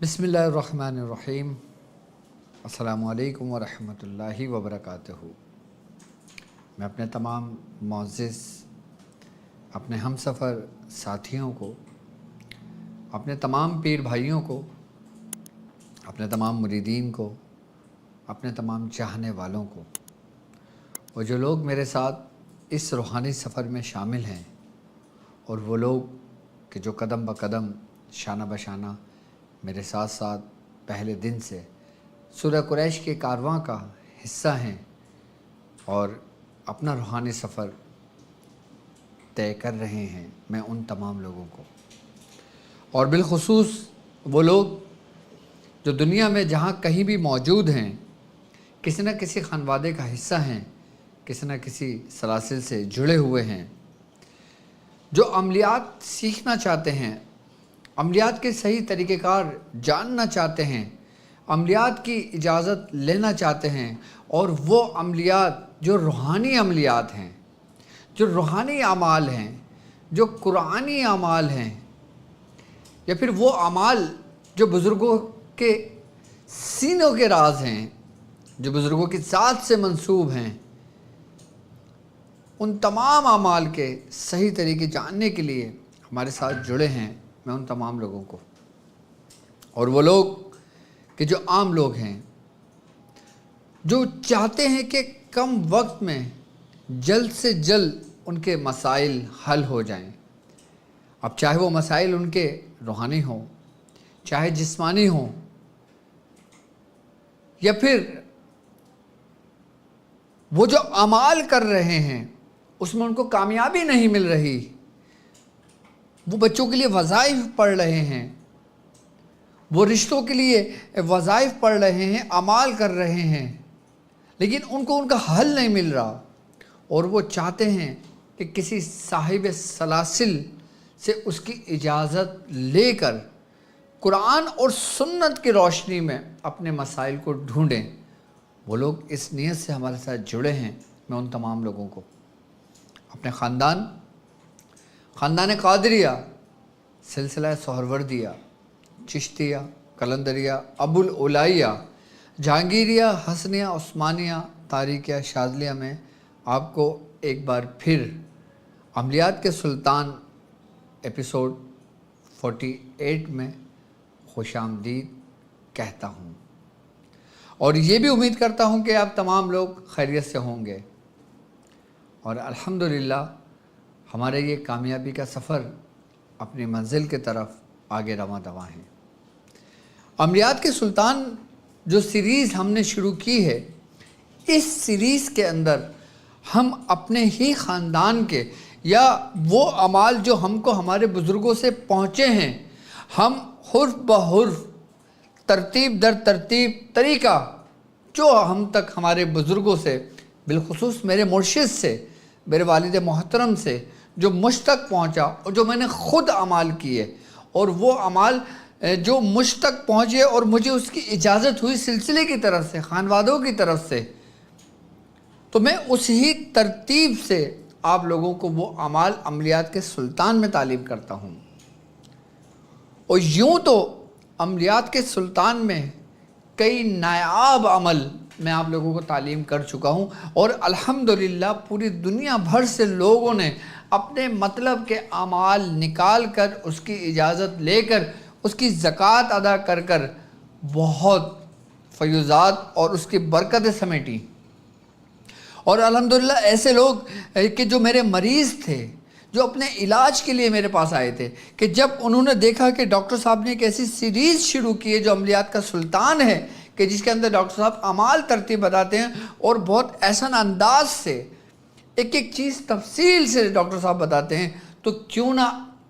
بسم اللہ الرحمن الرحیم۔ السلام علیکم ورحمۃ اللہ وبرکاتہ۔ میں اپنے تمام معزز اپنے ہم سفر ساتھیوں کو، اپنے تمام پیر بھائیوں کو، اپنے تمام مریدین کو، اپنے تمام چاہنے والوں کو، اور جو لوگ میرے ساتھ اس روحانی سفر میں شامل ہیں، اور وہ لوگ کہ جو قدم بقدم شانہ بشانہ میرے ساتھ ساتھ پہلے دن سے سورہ قریش کے کارواں کا حصہ ہیں اور اپنا روحانی سفر طے کر رہے ہیں، میں ان تمام لوگوں کو، اور بالخصوص وہ لوگ جو دنیا میں جہاں کہیں بھی موجود ہیں، کسی نہ کسی خانوادے کا حصہ ہیں، کسی نہ کسی سلاسل سے جڑے ہوئے ہیں، جو عملیات سیکھنا چاہتے ہیں، عملیات کے صحیح طریقہ کار جاننا چاہتے ہیں، عملیات کی اجازت لینا چاہتے ہیں، اور وہ عملیات جو روحانی عملیات ہیں، جو روحانی اعمال ہیں، جو قرآنی اعمال ہیں، یا پھر وہ اعمال جو بزرگوں کے سینوں کے راز ہیں، جو بزرگوں کی ذات سے منسوب ہیں، ان تمام اعمال کے صحیح طریقے جاننے کے لیے ہمارے ساتھ جڑے ہیں، میں ان تمام لوگوں کو، اور وہ لوگ کہ جو عام لوگ ہیں، جو چاہتے ہیں کہ کم وقت میں جلد سے جلد ان کے مسائل حل ہو جائیں، اب چاہے وہ مسائل ان کے روحانی ہوں، چاہے جسمانی ہوں، یا پھر وہ جو اعمال کر رہے ہیں اس میں ان کو کامیابی نہیں مل رہی، وہ بچوں کے لیے وظائف پڑھ رہے ہیں، وہ رشتوں کے لیے وظائف پڑھ رہے ہیں، اعمال کر رہے ہیں، لیکن ان کو ان کا حل نہیں مل رہا، اور وہ چاہتے ہیں کہ کسی صاحب سلاسل سے اس کی اجازت لے کر قرآن اور سنت کی روشنی میں اپنے مسائل کو ڈھونڈیں، وہ لوگ اس نیت سے ہمارے ساتھ جڑے ہیں، میں ان تمام لوگوں کو، اپنے خاندان قادریہ، سلسلہ سہروردیہ، چشتیہ، قلندریہ، ابو العلائیہ، جہانگیریہ، حسنیہ، عثمانیہ، طارقیہ، شاذلیہ میں آپ کو ایک بار پھر عملیات کے سلطان ایپیسوڈ 48 میں خوش آمدید کہتا ہوں، اور یہ بھی امید کرتا ہوں کہ آپ تمام لوگ خیریت سے ہوں گے، اور الحمدللہ ہمارے یہ کامیابی کا سفر اپنی منزل کی طرف آگے رواں دواں ہے۔ عملیات کے سلطان جو سیریز ہم نے شروع کی ہے، اس سیریز کے اندر ہم اپنے ہی خاندان کے یا وہ اعمال جو ہم کو ہمارے بزرگوں سے پہنچے ہیں، ہم حرف بحرف، ترتیب در ترتیب طریقہ جو ہم تک ہمارے بزرگوں سے، بالخصوص میرے مرشد سے، میرے والد محترم سے جو مجھ تک پہنچا، اور جو میں نے خود اعمال کیے، اور وہ اعمال جو مجھ تک پہنچے اور مجھے اس کی اجازت ہوئی سلسلے کی طرف سے، خانوادوں کی طرف سے، تو میں اسی ترتیب سے آپ لوگوں کو وہ اعمال عملیات کے سلطان میں تعلیم کرتا ہوں، اور یوں تو عملیات کے سلطان میں کئی نایاب عمل میں آپ لوگوں کو تعلیم کر چکا ہوں، اور الحمدللہ پوری دنیا بھر سے لوگوں نے اپنے مطلب کے اعمال نکال کر، اس کی اجازت لے کر، اس کی زکوٰۃ ادا کر کر بہت فیوزات اور اس کی برکتیں سمیٹی، اور الحمدللہ ایسے لوگ کہ جو میرے مریض تھے، جو اپنے علاج کے لیے میرے پاس آئے تھے، کہ جب انہوں نے دیکھا کہ ڈاکٹر صاحب نے ایک ایسی سیریز شروع کی ہے جو عملیات کا سلطان ہے، کہ جس کے اندر ڈاکٹر صاحب اعمال ترتیب بتاتے ہیں، اور بہت احسن انداز سے ایک ایک چیز تفصیل سے ڈاکٹر صاحب بتاتے ہیں، تو کیوں نہ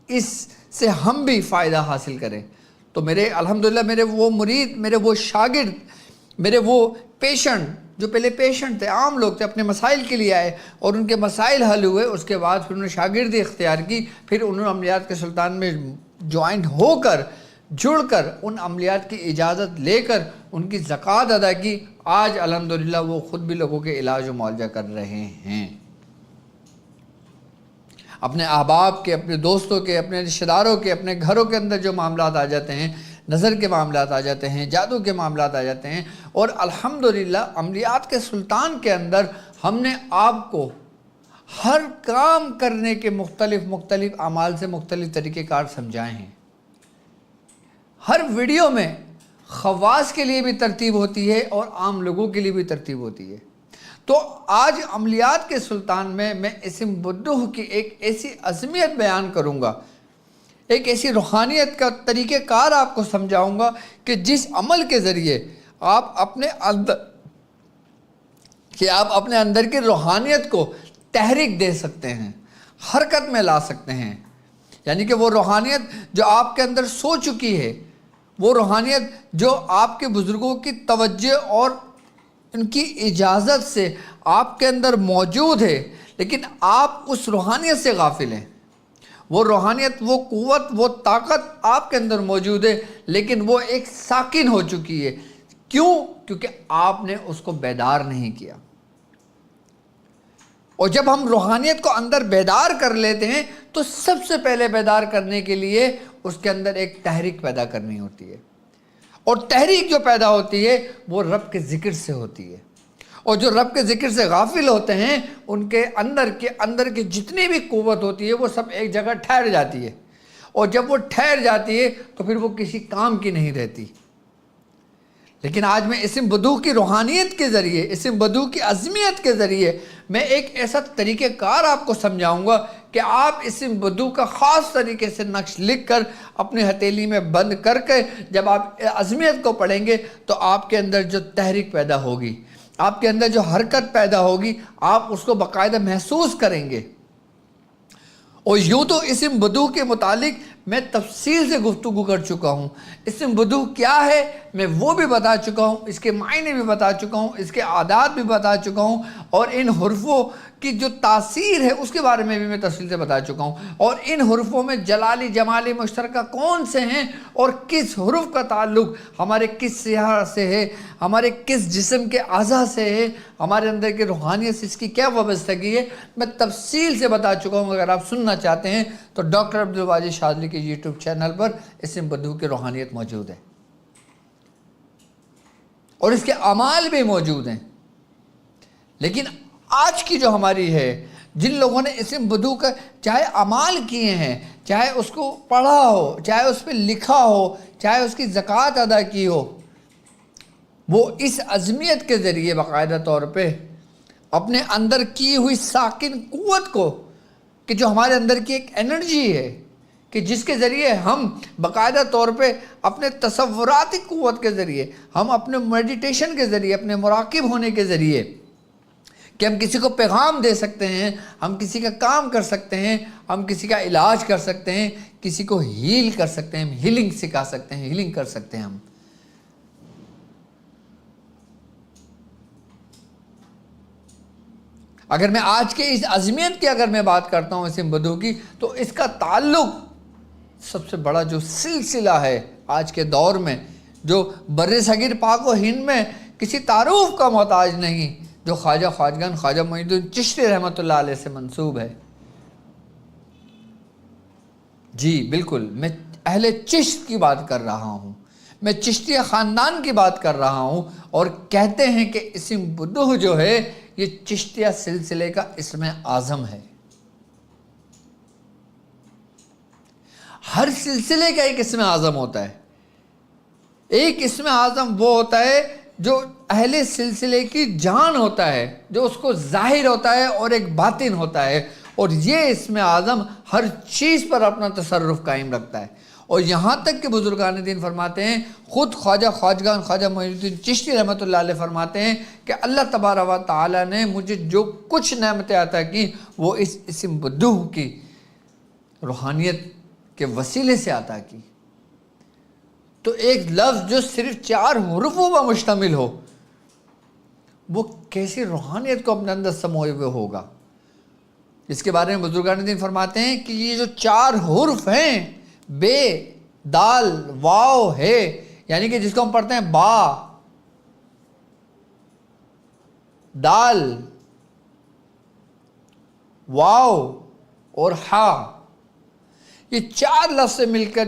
اس سے ہم بھی فائدہ حاصل کریں۔ تو میرے الحمدللہ میرے وہ مرید، میرے وہ شاگرد، میرے وہ پیشنٹ، جو پہلے پیشنٹ تھے، عام لوگ تھے، اپنے مسائل کے لیے آئے اور ان کے مسائل حل ہوئے، اس کے بعد پھر انہوں نے شاگردی اختیار کی، پھر انہوں نے عملیات کے سلطان میں جوائنٹ ہو کر، جڑ کر، ان عملیات کی اجازت لے کر ان کی زکوٰۃ ادا کی، آج الحمدللہ وہ خود بھی لوگوں کے علاج و معالجہ کر رہے ہیں، اپنے احباب کے، اپنے دوستوں کے، اپنے رشتہ داروں کے، اپنے گھروں کے اندر جو معاملات آ جاتے ہیں، نظر کے معاملات آ جاتے ہیں، جادو کے معاملات آ جاتے ہیں، اور الحمدللہ عملیات کے سلطان کے اندر ہم نے آپ کو ہر کام کرنے کے مختلف اعمال سے مختلف طریقہ کار سمجھائے ہیں۔ ہر ویڈیو میں خواص کے لیے بھی ترتیب ہوتی ہے اور عام لوگوں کے لیے بھی ترتیب ہوتی ہے۔ تو آج عملیات کے سلطان میں اسم بدوح کی ایک ایسی عظمت بیان کروں گا، ایک ایسی روحانیت کا طریقہ کار آپ کو سمجھاؤں گا کہ جس عمل کے ذریعے آپ اپنے اندر کی روحانیت کو تحریک دے سکتے ہیں، حرکت میں لا سکتے ہیں۔ یعنی کہ وہ روحانیت جو آپ کے اندر سو چکی ہے، وہ روحانیت جو آپ کے بزرگوں کی توجہ اور ان کی اجازت سے آپ کے اندر موجود ہے، لیکن آپ اس روحانیت سے غافل ہیں۔ وہ روحانیت، وہ قوت، وہ طاقت آپ کے اندر موجود ہے، لیکن وہ ایک ساکن ہو چکی ہے۔ کیوں؟ کیونکہ آپ نے اس کو بیدار نہیں کیا۔ اور جب ہم روحانیت کو اندر بیدار کر لیتے ہیں تو سب سے پہلے بیدار کرنے کے لیے اس کے اندر ایک تحریک پیدا کرنی ہوتی ہے، اور تحریک جو پیدا ہوتی ہے وہ رب کے ذکر سے ہوتی ہے۔ اور جو رب کے ذکر سے غافل ہوتے ہیں ان کے اندر کی جتنی بھی قوت ہوتی ہے وہ سب ایک جگہ ٹھہر جاتی ہے، اور جب وہ ٹھہر جاتی ہے تو پھر وہ کسی کام کی نہیں رہتی۔ لیکن آج میں اسم بدوح کی روحانیت کے ذریعے، اسم بدوح کی عظمیت کے ذریعے میں ایک ایسا طریقہ کار آپ کو سمجھاؤں گا کہ آپ اسم بدوح کا خاص طریقے سے نقش لکھ کر اپنی ہتھیلی میں بند کر کے جب آپ عظمیت کو پڑھیں گے تو آپ کے اندر جو تحریک پیدا ہوگی، آپ کے اندر جو حرکت پیدا ہوگی، آپ اس کو باقاعدہ محسوس کریں گے۔ اور یوں تو اسم بدوح کے متعلق میں تفصیل سے گفتگو کر چکا ہوں۔ اسم بدوح کیا ہے میں وہ بھی بتا چکا ہوں، اس کے معنی بھی بتا چکا ہوں، اس کے عادات بھی بتا چکا ہوں، اور ان حرفوں کی جو تاثیر ہے اس کے بارے میں بھی میں تفصیل سے بتا چکا ہوں، اور ان حرفوں میں جلالی جمالی مشترکہ کون سے ہیں اور کس حرف کا تعلق ہمارے کس سیاح سے ہے، ہمارے کس جسم کے اعضاء سے ہے، ہمارے اندر کی روحانیت سے اس کی کیا وابستگی ہے، میں تفصیل سے بتا چکا ہوں۔ اگر آپ سننا چاہتے ہیں تو ڈاکٹر عبدالواجد شاذلی کے یوٹیوب چینل پر اسم بدوح کی روحانیت موجود ہے، اور اس کے اعمال بھی موجود ہیں۔ لیکن آج کی جو ہماری ہے، جن لوگوں نے اسم بدوح کا چاہے اعمال کیے ہیں، چاہے اس کو پڑھا ہو، چاہے اس پہ لکھا ہو، چاہے اس کی زکوٰۃ ادا کی ہو، وہ اس عظمیت کے ذریعے باقاعدہ طور پہ اپنے اندر کی ہوئی ساکن قوت کو، کہ جو ہمارے اندر کی ایک انرجی ہے کہ جس کے ذریعے ہم باقاعدہ طور پہ اپنے تصوراتی قوت کے ذریعے، ہم اپنے میڈیٹیشن کے ذریعے، اپنے مراقب ہونے کے ذریعے کہ ہم کسی کو پیغام دے سکتے ہیں، ہم کسی کا کام کر سکتے ہیں، ہم کسی کا علاج کر سکتے ہیں، کسی کو ہیل کر سکتے ہیں، ہیلنگ سکھا سکتے ہیں، ہیلنگ کر سکتے ہیں ہم۔ اگر میں آج کے اس عظمیت کی اگر میں بات کرتا ہوں اسم بدوح کی، تو اس کا تعلق سب سے بڑا جو سلسلہ ہے آج کے دور میں، جو بر صغیر پاک و ہند میں کسی تعارف کا محتاج نہیں، جو خواجہ خواجگان خواجہ معین الدین چشتی رحمۃ اللہ علیہ سے منسوب ہے۔ جی بالکل، میں اہل چشت کی بات کر رہا ہوں، میں چشتی خاندان کی بات کر رہا ہوں، اور کہتے ہیں کہ اسم بدوح جو ہے یہ چشتیہ سلسلے کا اسم اعظم ہے۔ ہر سلسلے کا ایک اسم اعظم ہوتا ہے۔ ایک اسم اعظم وہ ہوتا ہے جو اہل سلسلے کی جان ہوتا ہے، جو اس کو ظاہر ہوتا ہے، اور ایک باطن ہوتا ہے، اور یہ اسم اعظم ہر چیز پر اپنا تصرف قائم رکھتا ہے۔ اور یہاں تک کہ بزرگان دین فرماتے ہیں، خود خواجہ خواجگان خواجہ معین الدین چشتی رحمۃ اللہ علیہ فرماتے ہیں کہ اللہ تبارک و تعالیٰ نے مجھے جو کچھ نعمتیں عطا کی وہ اس اسم بدوح کی روحانیت کے وسیلے سے عطا کی۔ تو ایک لفظ جو صرف 4 حروفوں پر مشتمل ہو، وہ کیسی روحانیت کو اپنے اندر سموئے ہوئے ہوگا؟ اس کے بارے میں بزرگان دین فرماتے ہیں کہ یہ جو 4 حرف ہیں، بے، دال، واو، ہے، یعنی کہ جس کو ہم پڑھتے ہیں با، دال، واو اور ہا، یہ 4 لفظ سے مل کر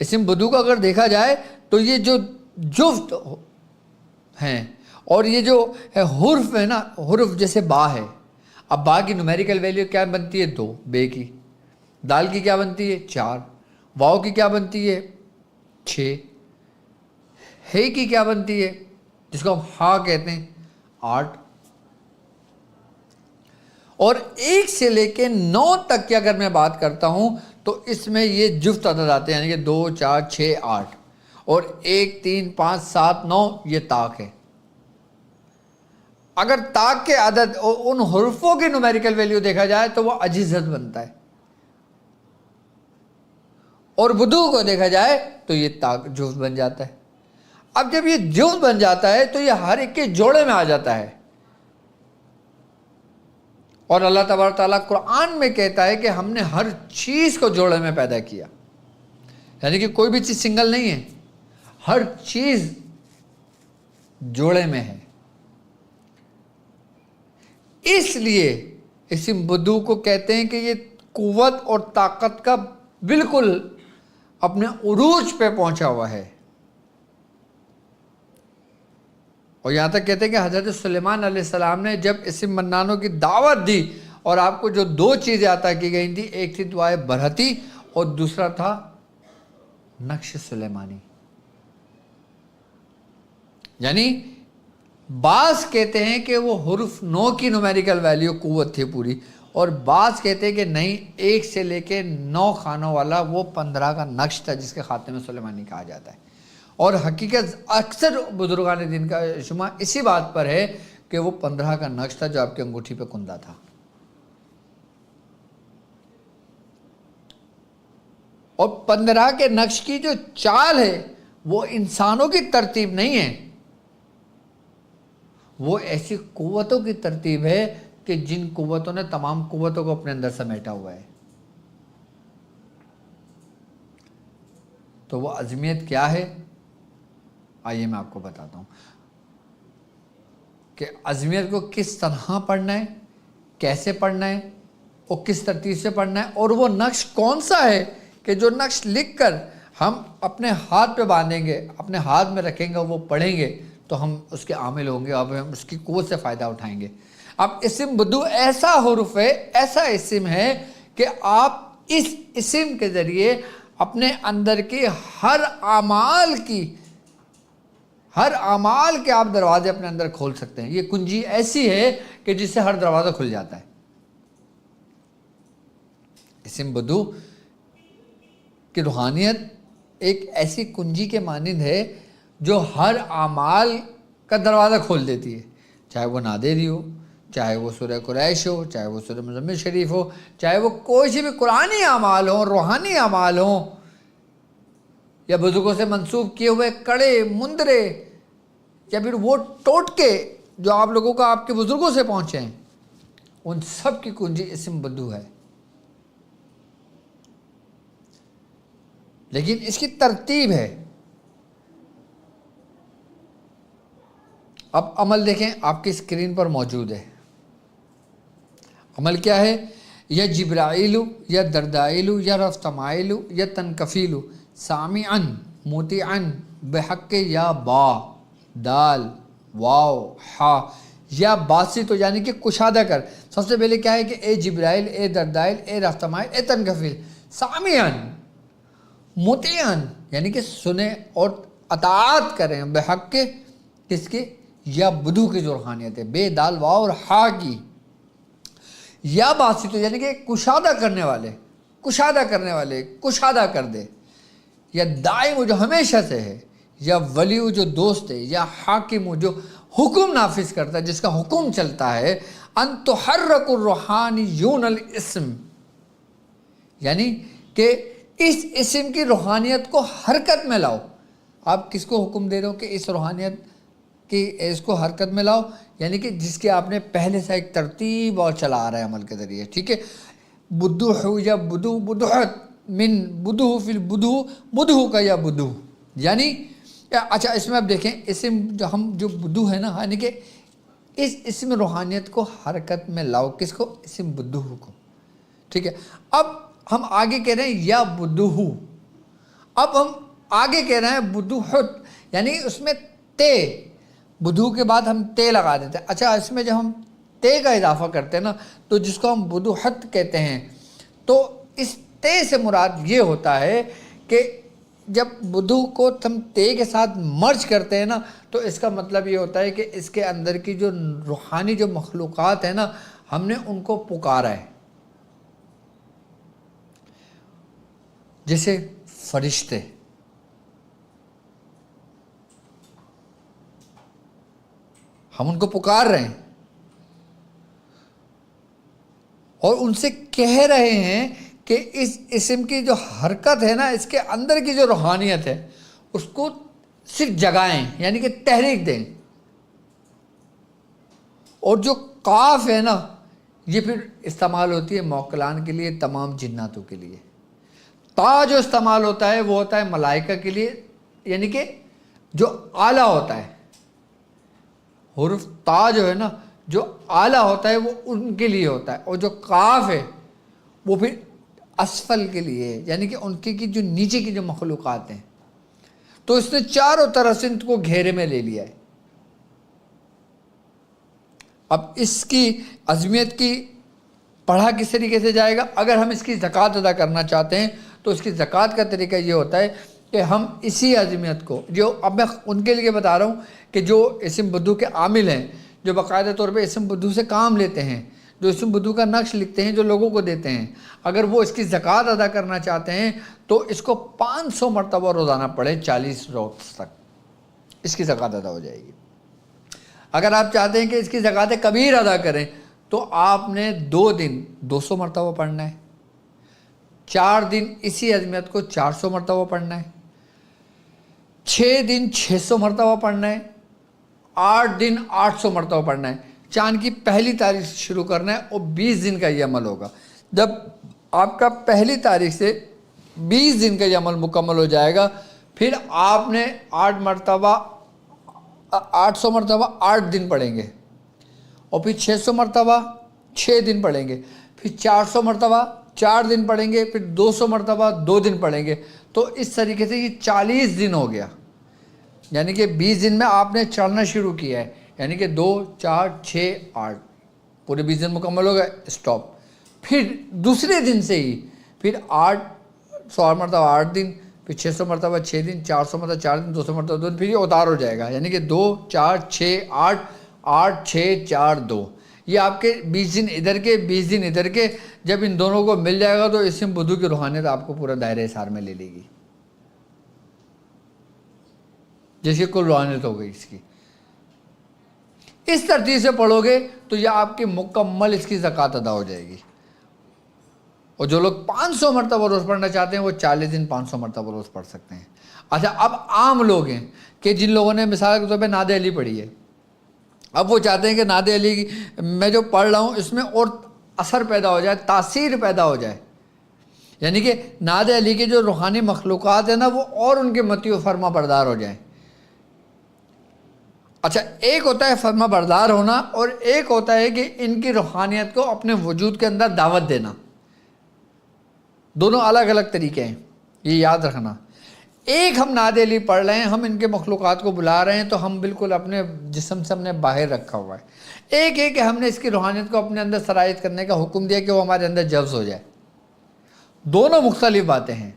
اسم بدو کا اگر دیکھا جائے تو یہ جو جفت ہیں اور یہ جو حرف ہے نا، حرف جیسے با ہے، اب با کی نومیریکل ویلیو کیا بنتی ہے؟ 2، بے کی. دال کی کیا بنتی ہے؟ 4. واؤ کی کیا بنتی ہے؟ 6. ہے کی کیا بنتی ہے جس کو ہم ہا کہتے ہیں؟ 8. اور 1 سے لے کے 9 تک کی اگر میں بات کرتا ہوں تو اس میں یہ جفت عدد آتے ہیں، یعنی کہ 2 4 6 8 اور 1 3 5 7 9 یہ طاق ہے. اگر طاق کے عدد ان حرفوں کی نومیریکل ویلیو دیکھا جائے تو وہ اجزت بنتا ہے، اور بدو کو دیکھا جائے تو یہ طاق جفت بن جاتا ہے. اب جب یہ جفت بن جاتا ہے تو یہ ہر ایک کے جوڑے میں آ جاتا ہے. اور اللہ تبارک تعالیٰ قرآن میں کہتا ہے کہ ہم نے ہر چیز کو جوڑے میں پیدا کیا، یعنی کہ کوئی بھی چیز سنگل نہیں ہے، ہر چیز جوڑے میں ہے. اس لیے اسم بدو کو کہتے ہیں کہ یہ قوت اور طاقت کا بالکل اپنے عروج پہ پہنچا ہوا ہے. اور یہاں تک کہتے ہیں کہ حضرت سلیمان علیہ السلام نے جب اسم منانوں کی دعوت دی اور آپ کو جو 2 چیزیں عطا کی گئی تھی، ایک تھی دعائے برہتی اور دوسرا تھا نقش سلیمانی. یعنی بعض کہتے ہیں کہ وہ حرف 9 کی نومیریکل ویلیو قوت تھی پوری، اور بعض کہتے ہیں کہ نہیں، 1 سے لے کے 9 خانوں والا وہ 15 کا نقش تھا جس کے خاتمہ سلیمانی کہا جاتا ہے. اور حقیقت اکثر بزرگان دین کا اجماع اسی بات پر ہے کہ وہ 15 کا نقش تھا جو آپ کی انگوٹھی پہ کندہ تھا. اور 15 کے نقش کی جو چال ہے وہ انسانوں کی ترتیب نہیں ہے، وہ ایسی قوتوں کی ترتیب ہے کہ جن قوتوں نے تمام قوتوں کو اپنے اندر سمیٹا ہوا ہے. تو وہ عظمیت کیا ہے؟ آئیے میں آپ کو بتاتا ہوں کہ عظمیت کو کس طرح پڑھنا ہے، کیسے پڑھنا ہے، اور کس ترتیب سے پڑھنا ہے، اور وہ نقش کون سا ہے کہ جو نقش لکھ کر ہم اپنے ہاتھ پہ باندھیں گے، اپنے ہاتھ میں رکھیں گے، وہ پڑھیں گے تو ہم اس کے عامل ہوں گے، اب ہم اس کی قوت سے فائدہ اٹھائیں گے. اب اسم بدو ایسا حرف ہے، ایسا اسم ہے کہ آپ اس اسم کے ذریعے اپنے اندر کے ہر اعمال کے آپ دروازے اپنے اندر کھول سکتے ہیں. یہ کنجی ایسی ہے کہ جس سے ہر دروازہ کھل جاتا ہے. اسم بدو کی روحانیت ایک ایسی کنجی کے مانند ہے جو ہر اعمال کا دروازہ کھول دیتی ہے، چاہے وہ نادری ہو، چاہے وہ سورہ قریش ہو، چاہے وہ سورہ مزمل شریف ہو، چاہے وہ کوئی سی بھی قرآنی اعمال ہوں، روحانی اعمال ہوں، یا بزرگوں سے منسوب کیے ہوئے کڑے مندرے، یا پھر وہ ٹوٹکے جو آپ لوگوں کا آپ کے بزرگوں سے پہنچے ہیں، ان سب کی کنجی اسم بدو ہے. لیکن اس کی ترتیب ہے. اب عمل دیکھیں، آپ کی اسکرین پر موجود ہے. عمل کیا ہے؟ یا جبرائیل یا دردائیل یا رفتمائل یا تنکفیل سامعن مطیعن بحق یا با دال واو ہا یا باسط، یعنی کہ کشادہ کر. سب سے پہلے کیا ہے کہ اے جبرائیل، اے دردائیل، اے رفتمائل، اے تنکفیل. سامعن مطیعن یعنی کہ سنیں اور اطاعت کریں، بحق کے کس کی؟ یا بدو کی جو روحانیت ہے، بے دال واو اور ہا کی. یا باسط یعنی کہ کشادہ کرنے والے، کشادہ کر دے. یا دائم جو ہمیشہ سے ہے، یا ولی جو دوست ہے، یا حاکم جو حکم نافذ کرتا ہے، جس کا حکم چلتا ہے. ان تحرک الروحانیون الاسم یعنی کہ اس اسم کی روحانیت کو حرکت میں لاؤ. آپ کس کو حکم دے رہے ہو کہ اس روحانیت کی اس کو حرکت میں لاؤ؟ یعنی کہ جس کے آپ نے پہلے سے ایک ترتیب اور چلا آ رہا ہے عمل کے ذریعے. ٹھیک ہے. بدو یا بدو بدوحت من بدو فی البدو، بدو کا یا بدو یعنی اچھا اس میں آپ دیکھیں اسم جو بدو ہے نا، یعنی کہ اس اسم روحانیت کو حرکت میں لاؤ. کس کو؟ اسم بدو کو. ٹھیک ہے. اب ہم آگے کہہ رہے ہیں یا بدو. اب ہم آگے کہہ رہے ہیں بدوحت، یعنی اس میں تے، بدو کے بعد ہم تے لگا دیتے ہیں. اچھا اس میں جب ہم تے کا اضافہ کرتے ہیں نا تو جس کو ہم بدوحت کہتے ہیں، تو اس تے سے مراد یہ ہوتا ہے کہ جب بدو کو ہم تے کے ساتھ مرج کرتے ہیں نا تو اس کا مطلب یہ ہوتا ہے کہ اس کے اندر کی جو روحانی جو مخلوقات ہیں نا ہم نے ان کو پکارا ہے. جیسے فرشتے، ہم ان کو پکار رہے ہیں اور ان سے کہہ رہے ہیں کہ اس اسم کی جو حرکت ہے نا، اس کے اندر کی جو روحانیت ہے اس کو صرف جگائیں، یعنی کہ تحریک دیں. اور جو قاف ہے نا یہ پھر استعمال ہوتی ہے موکلان کے لیے، تمام جناتوں کے لیے. تا جو استعمال ہوتا ہے وہ ہوتا ہے ملائکہ کے لیے، یعنی کہ جو اعلیٰ ہوتا ہے. حرف تا جو ہے نا جو اعلیٰ ہوتا ہے وہ ان کے لیے ہوتا ہے، اور جو قاف ہے وہ پھر اسفل کے لیے ہے، یعنی کہ ان کی جو نیچے کی جو مخلوقات ہیں. تو اس نے چاروں طرف سے ان کو گھیرے میں لے لیا ہے. اب اس کی عظمیت کی پڑھا کس طریقے سے جائے گا؟ اگر ہم اس کی زکوٰۃ ادا کرنا چاہتے ہیں تو اس کی زکوٰۃ کا طریقہ یہ ہوتا ہے کہ ہم اسی عظمیت کو، جو اب میں ان کے لیے بتا رہا ہوں کہ جو اسم بدو کے عامل ہیں، جو باقاعدہ طور پہ اسم بدو سے کام لیتے ہیں، جو اسم بدو کا نقش لکھتے ہیں، جو لوگوں کو دیتے ہیں، اگر وہ اس کی زکوٰۃ ادا کرنا چاہتے ہیں تو اس کو 500 مرتبہ روزانہ پڑھیں 40 روز تک، اس کی زکوٰۃ ادا ہو جائے گی. اگر آپ چاہتے ہیں کہ اس کی زکوٰۃ کبیر ادا کریں تو آپ نے 2 دن 200 مرتبہ پڑھنا ہے، 4 دن اسی عظمیت کو 400 مرتبہ پڑھنا ہے، 6 دن 600 مرتبہ پڑھنا ہے، 8 دن 800 مرتبہ پڑھنا ہے. چاند کی پہلی تاریخ سے شروع کرنا ہے اور 20 دن کا یہ عمل ہوگا. جب آپ کا پہلی تاریخ سے 20 دن کا یہ عمل مکمل ہو جائے گا پھر آپ نے 8 مرتبہ 800 مرتبہ 8 دن پڑھیں گے، اور پھر 600 مرتبہ 6 دن پڑھیں گے، پھر 400 مرتبہ 4 دن پڑھیں گے، پھر 200 مرتبہ 2 دن پڑھیں گے. تو اس طریقے سے یہ 40 دن ہو گیا. یعنی کہ 20 دن میں آپ نے چڑھنا شروع کیا ہے، یعنی کہ 2 4 6 8 پورے 20 دن مکمل ہو گئے، اسٹاپ. پھر دوسرے دن سے ہی پھر 100 مرتبہ 8 دن، پھر 600 مرتبہ 6 دن، 400 مرتبہ 4 دن، 200 مرتبہ 2 دن، پھر یہ اتار ہو جائے گا. یعنی کہ 2 4 6 8 8 6 4 2، یہ آپ کے 20 دن ادھر کے 20 دن ادھر کے. جب ان دونوں کو مل جائے گا تو اسم بدو کی روحانیت آپ کو پورا دائرہ حصار میں لے لے گی، جیسے کل روحانیت ہو گئی اس کی. اس ترتیب سے پڑھو گے تو یہ آپ کی مکمل اس کی زکوٰۃ ادا ہو جائے گی. اور جو لوگ 500 مرتبہ روز پڑھنا چاہتے ہیں وہ 40 دن 500 مرتبہ روز پڑھ سکتے ہیں. اچھا اب عام لوگ ہیں کہ جن لوگوں نے مثال کے طور پہ نعت علی پڑھی ہے، اب وہ چاہتے ہیں کہ نعت علی کی میں جو پڑھ رہا ہوں اس میں اور اثر پیدا ہو جائے، تاثیر پیدا ہو جائے، یعنی کہ نعت علی کے جو روحانی مخلوقات ہیں نا وہ اور ان کے مطیع و فرما بردار ہو جائیں. اچھا ایک ہوتا ہے فرما بردار ہونا اور ایک ہوتا ہے کہ ان کی روحانیت کو اپنے وجود کے اندر دعوت دینا. دونوں الگ الگ طریقے ہیں، یہ یاد رکھنا. ایک ہم نعت علی پڑھ رہے ہیں، ہم ان کے مخلوقات کو بلا رہے ہیں تو ہم بالکل اپنے جسم سے ہم نے باہر رکھا ہوا ہے. ایک ہے کہ ہم نے اس کی روحانیت کو اپنے اندر سرایت کرنے کا حکم دیا کہ وہ ہمارے اندر جذب ہو جائے. دونوں مختلف باتیں ہیں.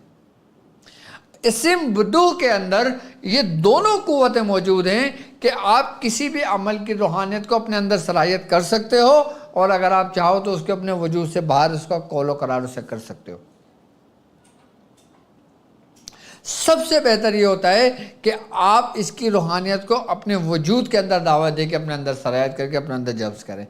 اسم بدو کے اندر یہ دونوں قوتیں موجود ہیں کہ آپ کسی بھی عمل کی روحانیت کو اپنے اندر صلاحیت کر سکتے ہو، اور اگر آپ چاہو تو اس کے اپنے وجود سے باہر اس کا قول و قرار اسے کر سکتے ہو. سب سے بہتر یہ ہوتا ہے کہ آپ اس کی روحانیت کو اپنے وجود کے اندر دعوت دے کے اپنے اندر صلاحیت کر کے اپنے اندر جذب کریں.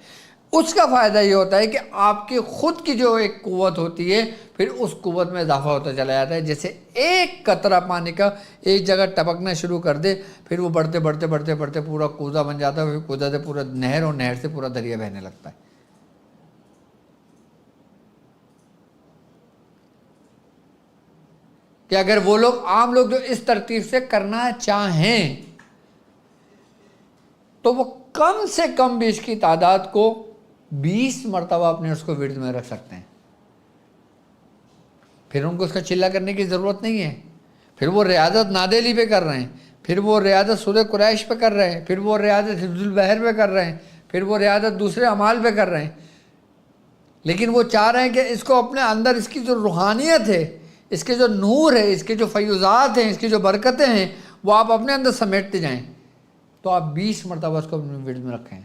اس کا فائدہ یہ ہوتا ہے کہ آپ کی خود کی جو ایک قوت ہوتی ہے پھر اس قوت میں اضافہ ہوتا چلا جاتا ہے. جیسے ایک قطرہ پانی کا ایک جگہ ٹپکنا شروع کر دے پھر وہ بڑھتے بڑھتے بڑھتے بڑھتے پورا کوزہ بن جاتا ہے، پھر کوزہ سے پورا نہر اور نہر سے پورا دریا بہنے لگتا ہے. کہ اگر وہ لوگ عام لوگ جو اس ترتیب سے کرنا چاہیں تو وہ کم سے کم بھی اس کی تعداد کو 20 مرتبہ اپنے اس کو ورد میں رکھ سکتے ہیں. پھر ان کو اس کا چلہ کرنے کی ضرورت نہیں ہے، پھر وہ ریاضت نادیلی پہ کر رہے ہیں، پھر وہ ریاضت سورہ قریش پہ کر رہے ہیں، پھر وہ ریاضت حفظ البحر پہ کر رہے ہیں، پھر وہ ریاضت دوسرے اعمال پہ کر رہے ہیں، لیکن وہ چاہ رہے ہیں کہ اس کو اپنے اندر اس کی جو روحانیت ہے، اس کے جو نور ہے، اس کے جو فیوزات ہیں، اس کی جو برکتیں ہیں، وہ آپ اپنے اندر سمیٹتے جائیں. تو آپ 20 مرتبہ اس کو اپنے ورد میں رکھیں.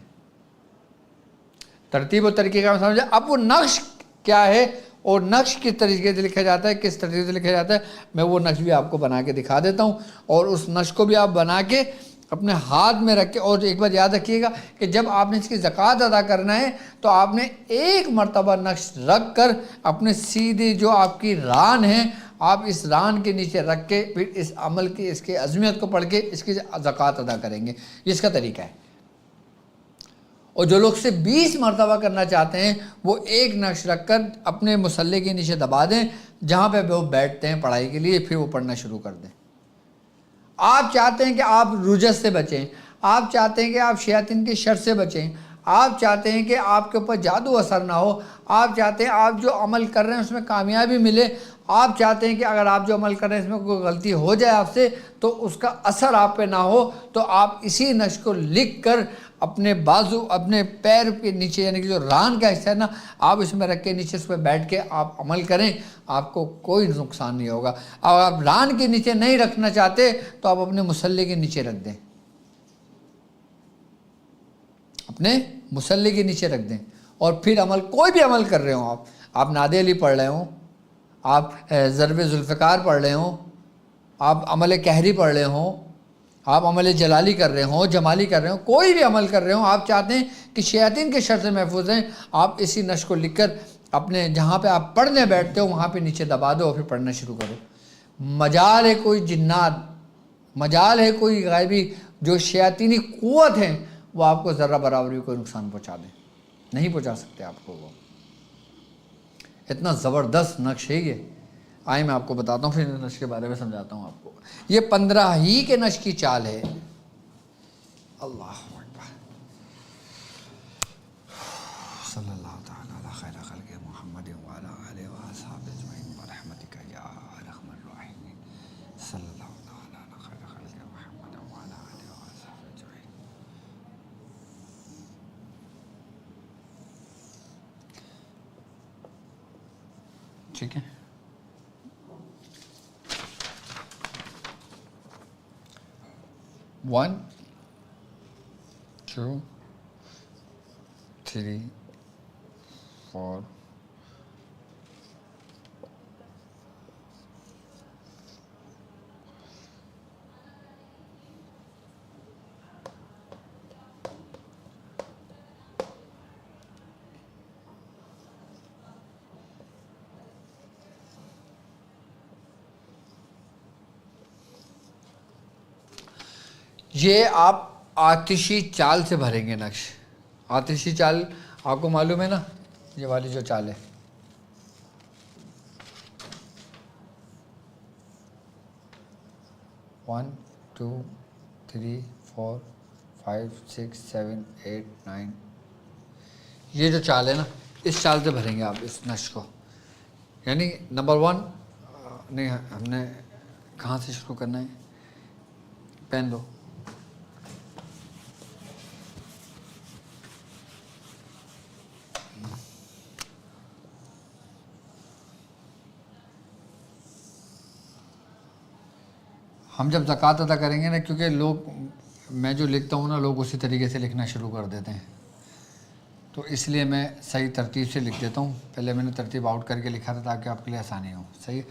ترتیب و طریقے کا سمجھیں. اب وہ نقش کیا ہے اور نقش کس طریقے سے لکھا جاتا ہے، کس طریقے سے لکھا جاتا ہے، میں وہ نقش بھی آپ کو بنا کے دکھا دیتا ہوں. اور اس نقش کو بھی آپ بنا کے اپنے ہاتھ میں رکھ کے، اور ایک بات یاد رکھیے گا کہ جب آپ نے اس کی زکوٰۃ ادا کرنا ہے تو آپ نے 1 مرتبہ نقش رکھ کر اپنے سیدھی جو آپ کی ران ہے، آپ اس ران کے نیچے رکھ کے پھر اس عمل کی، اس کے عظمیت کو پڑھ کے اس کی زکوٰۃ ادا کریں گے. یہ اس کا طریقہ ہے. اور جو لوگ سے 20 مرتبہ کرنا چاہتے ہیں وہ 1 نقش رکھ کر اپنے مصلے کے نیچے دبا دیں جہاں پہ وہ بیٹھتے ہیں پڑھائی کے لیے، پھر وہ پڑھنا شروع کر دیں. آپ چاہتے ہیں کہ آپ رجس سے بچیں، آپ چاہتے ہیں کہ آپ شیاطین کے شر سے بچیں، آپ چاہتے ہیں کہ آپ کے اوپر جادو اثر نہ ہو، آپ چاہتے ہیں آپ جو عمل کر رہے ہیں اس میں کامیابی ملے، آپ چاہتے ہیں کہ اگر آپ جو عمل کر رہے ہیں اس میں کوئی غلطی ہو جائے آپ سے تو اس کا اثر آپ پہ نہ ہو، تو آپ اسی نقش کو لکھ کر اپنے بازو، اپنے پیر کے نیچے، یعنی کہ جو ران کا حصہ ہے نا، آپ اس میں رکھ کے نیچے اس پہ بیٹھ کے آپ عمل کریں، آپ کو کوئی نقصان نہیں ہوگا. اور آپ ران کے نیچے نہیں رکھنا چاہتے تو آپ اپنے مصلے کے نیچے رکھ دیں، اپنے مصلے کے نیچے رکھ دیں. اور پھر عمل، کوئی بھی عمل کر رہے ہوں، آپ نادے علی پڑھ رہے ہوں، آپ ضرب ذوالفقار پڑھ رہے ہوں، آپ عمل کہری پڑھ رہے ہوں، آپ عمل جلالی کر رہے ہوں، جمالی کر رہے ہوں، کوئی بھی عمل کر رہے ہوں، آپ چاہتے ہیں کہ شیاطین کے شر سے محفوظ ہیں، آپ اسی نقش کو لکھ کر اپنے جہاں پہ آپ پڑھنے بیٹھتے ہو وہاں پہ نیچے دبا دو اور پھر پڑھنا شروع کرو. مجال ہے کوئی جنات، مجال ہے کوئی غائبی جو شیاطینی قوت ہیں وہ آپ کو ذرہ برابر بھی کوئی نقصان پہنچا دیں، نہیں پہنچا سکتے آپ کو. وہ اتنا زبردست نقش ہے یہ. آئیں میں آپ کو بتاتا ہوں، پھر نقش کے بارے میں سمجھاتا ہوں آپ کو. یہ 15 ہی کے نقش کی چال ہے. اللہ اکبر. صلی اللہ تعالی علی خیر خلق محمد وعلی آلہ واصحابہ اجمعین برحمتک یا ارحم الراحمین. صلی اللہ تعالی علی خیر خلق محمد وعلی آلہ واصحابہ اجمعین. ٹھیک ہے. One, 2, 3, 4. یہ آپ آتشی چال سے بھریں گے نقش. آتشی چال آپ کو معلوم ہے نا، یہ والی جو چال ہے. ون 2 3 4 5 6 7 8 9. یہ جو چال ہے نا، اس چال سے بھریں گے آپ اس نقش کو. یعنی نمبر 1 نہیں، ہم نے کہاں سے شروع کرنا ہے؟ پین دو. ہم جب زکوٰۃ ادا کریں گے نا، کیونکہ لوگ، میں جو لکھتا ہوں نا لوگ اسی طریقے سے لکھنا شروع کر دیتے ہیں، تو اس لیے میں صحیح ترتیب سے لکھ دیتا ہوں. پہلے میں نے ترتیب آؤٹ کر کے لکھا تھا تاکہ آپ کے لیے آسانی ہو. صحیح.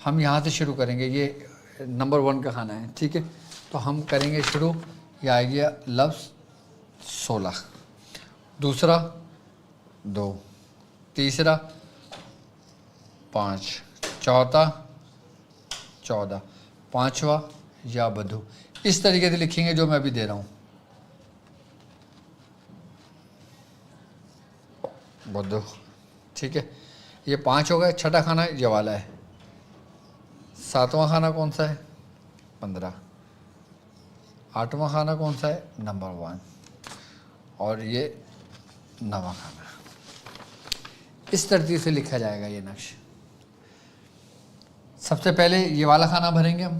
ہم یہاں سے شروع کریں گے. یہ نمبر 1 کا کھانا ہے، ٹھیک ہے. تو ہم کریں گے شروع. یہ آئے گیا لفظ 16، دوسرا 2، تیسرا 5، چوتھا 14، پانچواں یا بدھو. اس طریقے سے لکھیں گے جو میں ابھی دے رہا ہوں. بدھو، ٹھیک ہے. یہ 5 ہو گئے. چھٹا کھانا یہ والا ہے. 7واں کھانا کون سا ہے؟ 15. 8واں کھانا کون سا ہے؟ نمبر 1. اور یہ 9واں کھانا. اس ترتیب سے لکھا جائے گا یہ نقش. سب سے پہلے یہ والا کھانا بھریں گے ہم.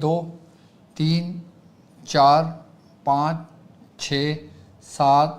2 3 4 5 6 7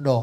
9।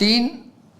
3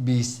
20,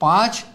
5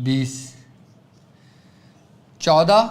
20, 14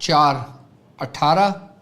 4 18,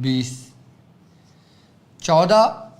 20, 14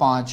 5,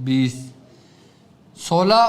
20, 16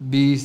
20,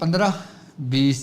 15 20।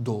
2।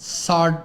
60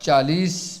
40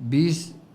20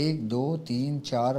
1 2 3 4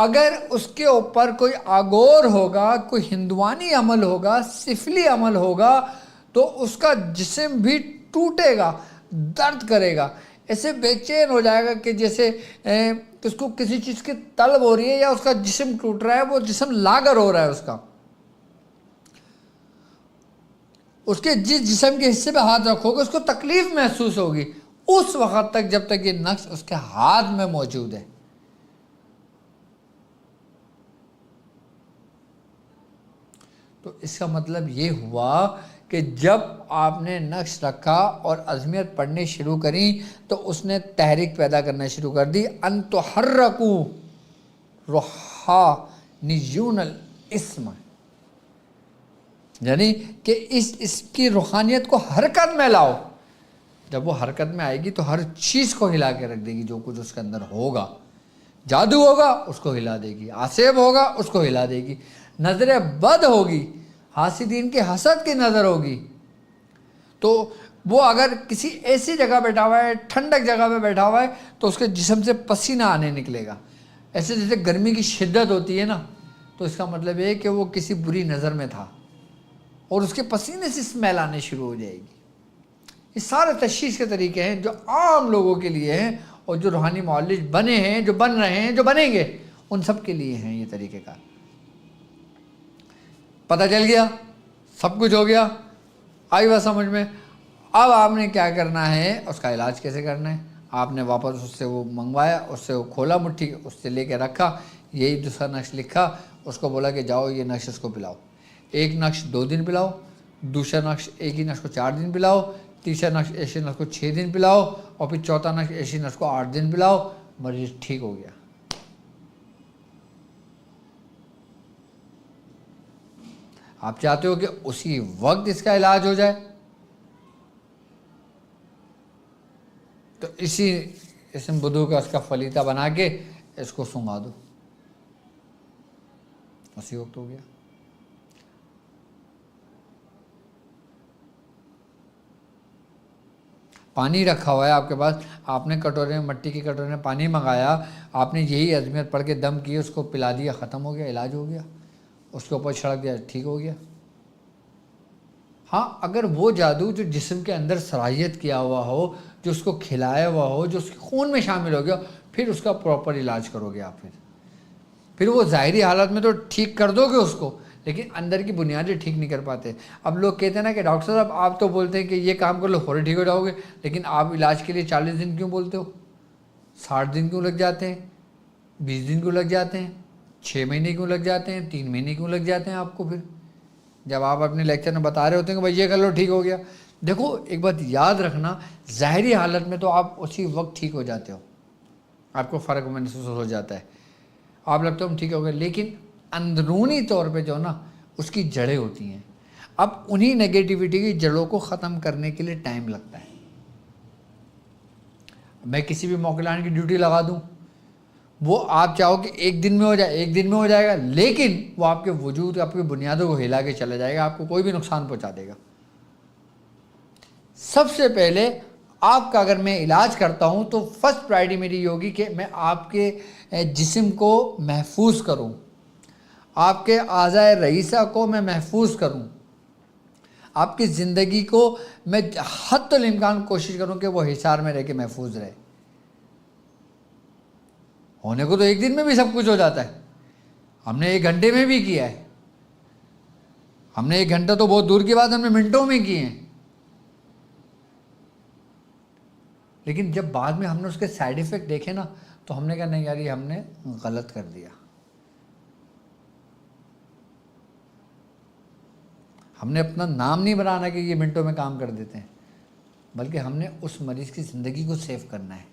اگر اس کے اوپر کوئی آگور ہوگا، کوئی ہندوانی عمل ہوگا، سفلی عمل ہوگا، تو اس کا جسم بھی ٹوٹے گا، درد کرے گا، ایسے بے چین ہو جائے گا کہ جیسے اس کو کسی چیز کی طلب ہو رہی ہے، یا اس کا جسم ٹوٹ رہا ہے، وہ جسم لاغر ہو رہا ہے اس کا. اس کے جس جسم کے حصے پہ ہاتھ رکھو گے اس کو تکلیف محسوس ہوگی اس وقت تک جب تک یہ نقش اس کے ہاتھ میں موجود ہے. تو اس کا مطلب یہ ہوا کہ جب آپ نے نقش رکھا اور ازمیت پڑھنی شروع کری تو اس نے تحریک پیدا کرنا شروع کر دی. ان تحرکوا روحانیون الاسم، یعنی کہ اس کی روحانیت کو حرکت میں لاؤ. جب وہ حرکت میں آئے گی تو ہر چیز کو ہلا کے رکھ دے گی. جو کچھ اس کے اندر ہوگا، جادو ہوگا اس کو ہلا دے گی، آسیب ہوگا اس کو ہلا دے گی، نظر بد ہوگی، حاسدین کے حسد کی نظر ہوگی، تو وہ اگر کسی ایسی جگہ بیٹھا ہوا ہے، ٹھنڈک جگہ پہ بیٹھا ہوا ہے، تو اس کے جسم سے پسینہ آنے نکلے گا. ایسے جیسے گرمی کی شدت ہوتی ہے نا، تو اس کا مطلب یہ ہے کہ وہ کسی بری نظر میں تھا اور اس کے پسینے سے اسمیل آنے شروع ہو جائے گی. یہ سارے تشخیص کے طریقے ہیں جو عام لوگوں کے لیے ہیں، اور جو روحانی معالج بنے ہیں، جو بن رہے ہیں، جو بنیں گے، ان سب کے لیے ہیں یہ طریقہ کار. پتہ چل گیا، سب کچھ ہو گیا، آئی بات سمجھ میں. اب آپ نے کیا کرنا ہے، اس کا علاج کیسے کرنا ہے. آپ نے واپس اس سے وہ منگوایا، اس سے وہ کھولا مٹھی، اس سے لے کے رکھا، یہی دوسرا نقش لکھا، اس کو بولا کہ جاؤ یہ نقش اس کو پلاؤ. ایک نقش 2 دن پلاؤ، دوسرا نقش ایک ہی نقش کو 4 دن پلاؤ، تیسرا نقش ایسے نقش کو 6 دن پلاؤ، اور پھر چوتھا نقش ایسے نقش کو 8 دن پلاؤ. مریض ٹھیک ہو گیا. آپ چاہتے ہو کہ اسی وقت اس کا علاج ہو جائے، تو اسی اسم بدھو کا اس کا فلیتا بنا کے اس کو سنگا دو، اسی وقت ہو گیا. پانی رکھا ہوا ہے آپ کے پاس، آپ نے کٹورے میں، مٹی کی کٹورے میں پانی منگایا، آپ نے یہی ازمیت پڑھ کے دم کی، اس کو پلا دیا، ختم ہو گیا، علاج ہو گیا. اس کے اوپر چھڑک دیا، ٹھیک ہو گیا. ہاں اگر وہ جادو جو جسم کے اندر صلاحیت کیا ہوا ہو، جو اس کو کھلایا ہوا ہو، جو اس کے خون میں شامل ہو گیا، پھر اس کا پراپر علاج کرو گے آپ. پھر وہ ظاہری حالت میں تو ٹھیک کر دو گے اس کو، لیکن اندر کی بنیادیں ٹھیک نہیں کر پاتے. اب لوگ کہتے ہیں نا کہ ڈاکٹر صاحب آپ تو بولتے ہیں کہ یہ کام کر لو فوری ٹھیک ہو جاؤ گے، لیکن آپ علاج کے لیے 40 دن کیوں بولتے ہو، 60 دن کیوں لگ جاتے ہیں، 20 دن کیوں لگ جاتے ہیں، 6 مہینے کیوں لگ جاتے ہیں، 3 مہینے کیوں لگ جاتے ہیں آپ کو؟ پھر جب آپ اپنے لیکچر میں بتا رہے ہوتے ہیں کہ بھائی یہ کر لو ٹھیک ہو گیا. دیکھو ایک بات یاد رکھنا، ظاہری حالت میں تو آپ اسی وقت ٹھیک ہو جاتے ہو، آپ کو فرق محسوس ہو جاتا ہے، آپ لگتا ہم ٹھیک ہو گئے، لیکن اندرونی طور پہ جو نا اس کی جڑیں ہوتی ہیں. اب انہی نگیٹیوٹی کی جڑوں کو ختم کرنے کے لیے ٹائم لگتا ہے. میں کسی بھی موکلان کی ڈیوٹی لگا دوں، وہ آپ چاہو کہ ایک دن میں ہو جائے، ایک دن میں ہو جائے گا، لیکن وہ آپ کے وجود، آپ کی بنیادوں کو ہلا کے چلا جائے گا، آپ کو کوئی بھی نقصان پہنچا دے گا. سب سے پہلے آپ کا اگر میں علاج کرتا ہوں تو فرسٹ پرائرٹی میری یہ ہوگی کہ میں آپ کے جسم کو محفوظ کروں، آپ کے اعضائے رئیسہ کو میں محفوظ کروں، آپ کی زندگی کو میں حتی الامکان کوشش کروں کہ وہ حصار میں رہ کے محفوظ رہے. ہونے کو تو ایک دن میں بھی سب کچھ ہو جاتا ہے، ہم نے 1 گھنٹے میں بھی کیا ہے، ہم نے 1 گھنٹہ تو بہت دور کی بات، ہم نے منٹوں میں کیے ہیں. لیکن جب بعد میں ہم نے اس کے سائیڈ ایفیکٹ دیکھے نا، تو ہم نے کہا نہیں یار یہ ہم نے غلط کر دیا. ہم نے اپنا نام نہیں بنانا کہ یہ منٹوں میں کام کر دیتے ہیں، بلکہ ہم نے اس مریض کی زندگی کو سیو کرنا ہے.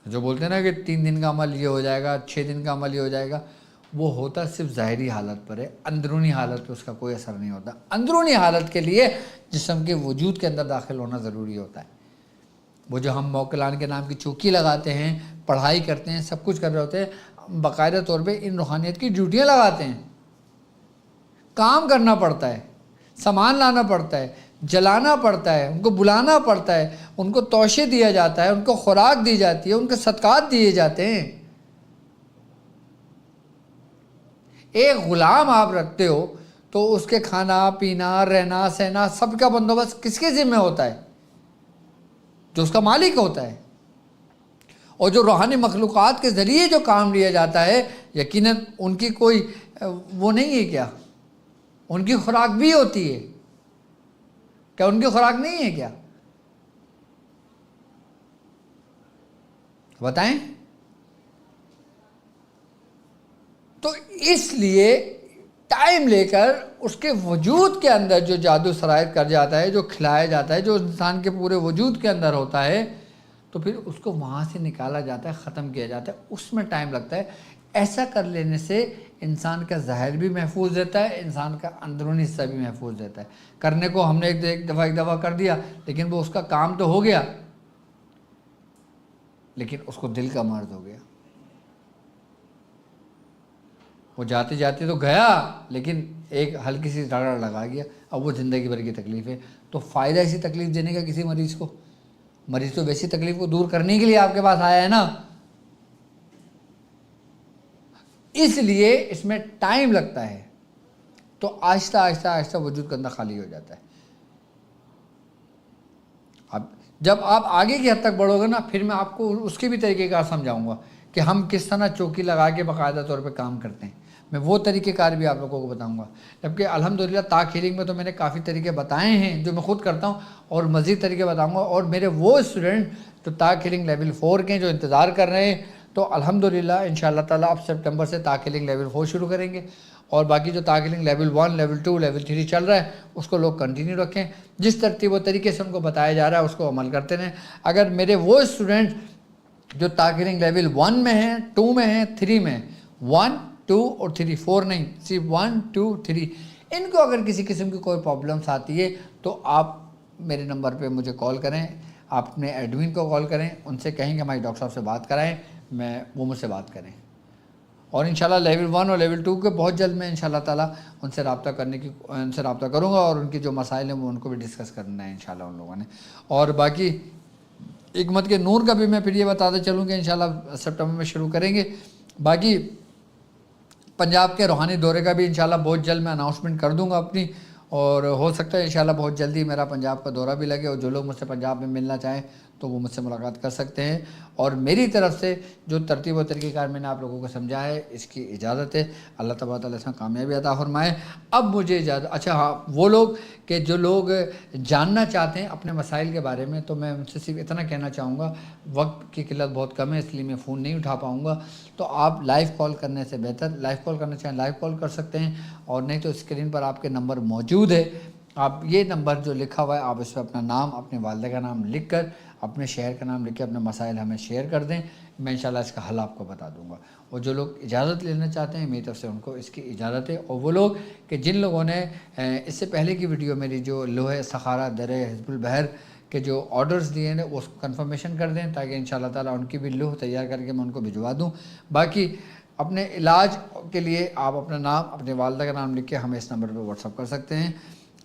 جو بولتے ہیں نا کہ 3 دن کا عمل یہ ہو جائے گا، 6 دن کا عمل یہ ہو جائے گا، وہ ہوتا صرف ظاہری حالت پر ہے، اندرونی حالت پہ اس کا کوئی اثر نہیں ہوتا. اندرونی حالت کے لیے جسم کے وجود کے اندر داخل ہونا ضروری ہوتا ہے. وہ جو ہم موکلان کے نام کی چوکی لگاتے ہیں، پڑھائی کرتے ہیں، سب کچھ کر رہے ہوتے ہیں، باقاعدہ طور پہ ان روحانیت کی ڈیوٹیاں لگاتے ہیں، کام کرنا پڑتا ہے، سامان لانا پڑتا ہے، جلانا پڑتا ہے، ان کو بلانا پڑتا ہے، ان کو توشے دیا جاتا ہے، ان کو خوراک دی جاتی ہے، ان کے صدقات دیے جاتے ہیں۔ ایک غلام آپ رکھتے ہو تو اس کے کھانا پینا رہنا سہنا سب کا بندوبست کس کے ذمہ ہوتا ہے؟ جو اس کا مالک ہوتا ہے۔ اور جو روحانی مخلوقات کے ذریعے جو کام لیا جاتا ہے، یقیناً ان کی کوئی وہ نہیں ہے کیا؟ ان کی خوراک بھی ہوتی ہے کیا؟ ان کی خوراک نہیں ہے کیا؟ بتائیں۔ تو اس لیے ٹائم لے کر اس کے وجود کے اندر جو جادو سرایت کر جاتا ہے، جو کھلایا جاتا ہے، جو انسان کے پورے وجود کے اندر ہوتا ہے، تو پھر اس کو وہاں سے نکالا جاتا ہے، ختم کیا جاتا ہے، اس میں ٹائم لگتا ہے۔ ایسا کر لینے سے انسان کا ظاہر بھی محفوظ رہتا ہے، انسان کا اندرونی حصہ بھی محفوظ رہتا ہے۔ کرنے کو ہم نے ایک دفعہ کر دیا، لیکن وہ اس کا کام تو ہو گیا، لیکن اس کو دل کا مرض ہو گیا۔ وہ جاتے جاتے تو گیا، لیکن ایک ہلکی سی رگڑ لگا گیا، اب وہ زندگی بھر کی تکلیف ہے۔ تو فائدہ اسی تکلیف دینے کا کسی مریض کو؟ مریض تو ویسی تکلیف کو دور کرنے کے لیے آپ کے پاس آیا ہے نا۔ اس لیے اس میں ٹائم لگتا ہے، تو آہستہ آہستہ آہستہ وجود کا اندر خالی ہو جاتا ہے۔ اب جب آپ آگے کی حد تک بڑھو گے نا، پھر میں آپ کو اس کے بھی طریقہ کار سمجھاؤں گا کہ ہم کس طرح چوکی لگا کے باقاعدہ طور پہ کام کرتے ہیں۔ میں وہ طریقہ کار بھی آپ لوگوں کو بتاؤں گا، جبکہ الحمدللہ طاق ہیلنگ میں تو میں نے کافی طریقے بتائے ہیں جو میں خود کرتا ہوں، اور مزید طریقے بتاؤں گا۔ اور میرے وہ اسٹوڈنٹ جو طاق ہیلنگ لیول 4 کے ہیں، جو انتظار کر رہے ہیں، تو الحمدللہ انشاءاللہ تعالیٰ اب سپٹمبر سے طاق ہیلنگ لیول 4 شروع کریں گے، اور باقی جو طاق ہیلنگ لیول 1 لیول 2 لیول 3 چل رہا ہے اس کو لوگ کنٹینیو رکھیں۔ جس ترتیب و طریقے سے ان کو بتایا جا رہا ہے اس کو عمل کرتے رہیں۔ اگر میرے وہ اسٹوڈنٹ جو طاق ہیلنگ لیول 1 میں ہیں، 2 میں ہیں، 3 میں، 1 2 اور 3 4 نہیں، صرف 1 2 3، ان کو اگر کسی قسم کی کوئی پرابلمس آتی ہے تو آپ میرے نمبر پہ مجھے کال کریں، آپ اپنے ایڈمن کو کال کریں، ان سے کہیں کہ ہماری ڈاکٹر صاحب سے بات کرائیں، وہ مجھ سے بات کریں۔ اور انشاءاللہ لیول 1 اور لیول 2 کے بہت جلد میں انشاءاللہ تعالیٰ ان سے رابطہ کروں گا، اور ان کی جو مسائل ہیں وہ ان کو بھی ڈسکس کرنا ہے انشاءاللہ ان لوگوں نے۔ اور باقی حکمت کے نور کا بھی میں پھر یہ بتاتے چلوں کہ انشاءاللہ سپٹمبر میں شروع کریں گے۔ باقی پنجاب کے روحانی دورے کا بھی انشاءاللہ بہت جلد میں اناؤنسمنٹ کر دوں گا اپنی، اور ہو سکتا ہے انشاءاللہ بہت جلدی میرا پنجاب کا دورہ بھی لگے، اور جو لوگ مجھ سے پنجاب میں ملنا چاہیں تو وہ مجھ سے ملاقات کر سکتے ہیں۔ اور میری طرف سے جو ترتیب و طریقہ کار میں نے آپ لوگوں کو سمجھا ہے، اس کی اجازت ہے۔ اللہ تبارک و تعالیٰ اس میں کامیابی عطا فرمائے۔ اب مجھے اجازت، اچھا ہاں، وہ لوگ کہ جو لوگ جاننا چاہتے ہیں اپنے مسائل کے بارے میں، تو میں ان سے صرف اتنا کہنا چاہوں گا، وقت کی قلت بہت کم ہے اس لیے میں فون نہیں اٹھا پاؤں گا، تو آپ لائیو کال کرنے سے بہتر، لائیو کال کرنا چاہیں لائیو کال کر سکتے ہیں، اور نہیں تو اسکرین پر آپ کے نمبر موجود ہے، آپ یہ نمبر جو لکھا ہوا ہے آپ اس پہ اپنا نام، اپنے والدہ کا نام لکھ کر، اپنے شہر کا نام لکھ کے اپنے مسائل ہمیں شیئر کر دیں، میں انشاءاللہ اس کا حل آپ کو بتا دوں گا۔ اور جو لوگ اجازت لینا چاہتے ہیں میری طرف سے ان کو اس کی اجازت ہے، اور وہ لوگ کہ جن لوگوں نے اس سے پہلے کی ویڈیو میری جو لوہے سخارہ درے حزب البحر کے جو آرڈرز دیے ہیں اس کو کنفرمیشن کر دیں، تاکہ انشاءاللہ تعالیٰ ان کی بھی لوح تیار کر کے میں ان کو بھجوا دوں۔ باقی اپنے علاج کے لیے آپ اپنا نام، اپنے والدہ کا نام لکھ کے ہمیں اس نمبر پہ واٹس اپ کر سکتے ہیں۔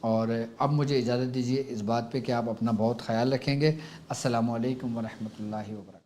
اور اب مجھے اجازت دیجیے اس بات پہ کہ آپ اپنا بہت خیال رکھیں گے۔ السلام علیکم ورحمۃ اللہ وبرکاتہ۔